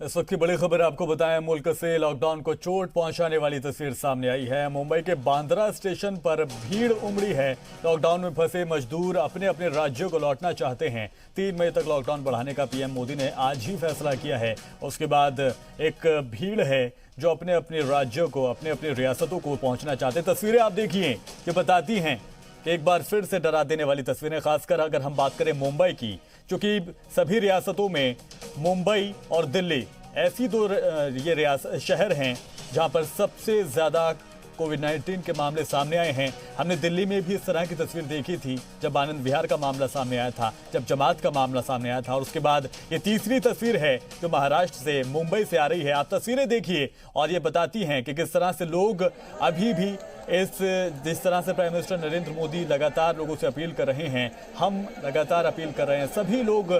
इस वक्त की बड़ी खबर आपको बताएं, मुल्क से लॉकडाउन को चोट पहुंचाने वाली तस्वीर सामने आई है। मुंबई के बांद्रा स्टेशन पर भीड़ उमड़ी है। लॉकडाउन में फंसे मजदूर अपने अपने राज्यों को लौटना चाहते हैं। 3 मई तक लॉकडाउन बढ़ाने का पीएम मोदी ने आज ही फैसला किया है। उसके बाद एक भीड़ है जो अपने अपने राज्यों को, अपने अपने रियासतों को पहुंचना चाहते हैं। तस्वीरें आप देखिए कि बताती हैं कि एक बार फिर से डरा देने वाली तस्वीरें, खासकर अगर हम बात करें मुंबई की, क्योंकि सभी रियासतों में मुंबई और दिल्ली ऐसी दो ये शहर हैं जहां पर सबसे ज़्यादा कोविड-19 के मामले सामने आए हैं। हमने दिल्ली में भी इस तरह की तस्वीर देखी थी जब आनंद विहार का मामला सामने आया था, जब जमात का मामला सामने आया था, और उसके बाद ये तीसरी तस्वीर है जो महाराष्ट्र से, मुंबई से आ रही है। आप तस्वीरें देखिए और ये बताती हैं कि किस तरह से लोग अभी भी जिस तरह से प्राइम मिनिस्टर नरेंद्र मोदी लगातार लोगों से अपील कर रहे हैं, हम लगातार अपील कर रहे हैं, सभी लोग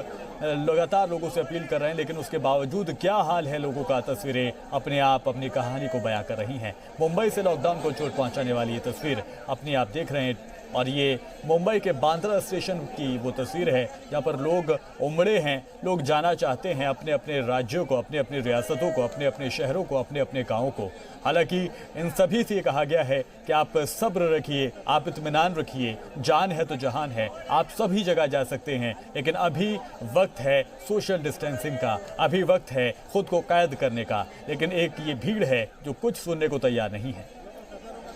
लगातार लोगों से अपील कर रहे हैं, लेकिन उसके बावजूद क्या हाल है लोगों का, तस्वीरें अपने आप अपनी कहानी को बयां कर रही हैं। मुंबई से लॉकडाउन को चोट पहुंचाने वाली ये तस्वीर अपनी आप देख रहे हैं, और ये मुंबई के बांद्रा स्टेशन की वो तस्वीर है जहां पर लोग उमड़े हैं। लोग जाना चाहते हैं अपने अपने राज्यों को, अपने अपने रियासतों को, अपने अपने शहरों को, अपने अपने गाँवों को। हालांकि इन सभी से ये कहा गया है कि आप सब्र रखिए, आप इत्मीनान रखिए, जान है तो जहान है, आप सभी जगह जा सकते हैं, लेकिन अभी वक्त है सोशल डिस्टेंसिंग का, अभी वक्त है खुद को कैद करने का। लेकिन एक ये भीड़ है जो कुछ सुनने को तैयार नहीं है।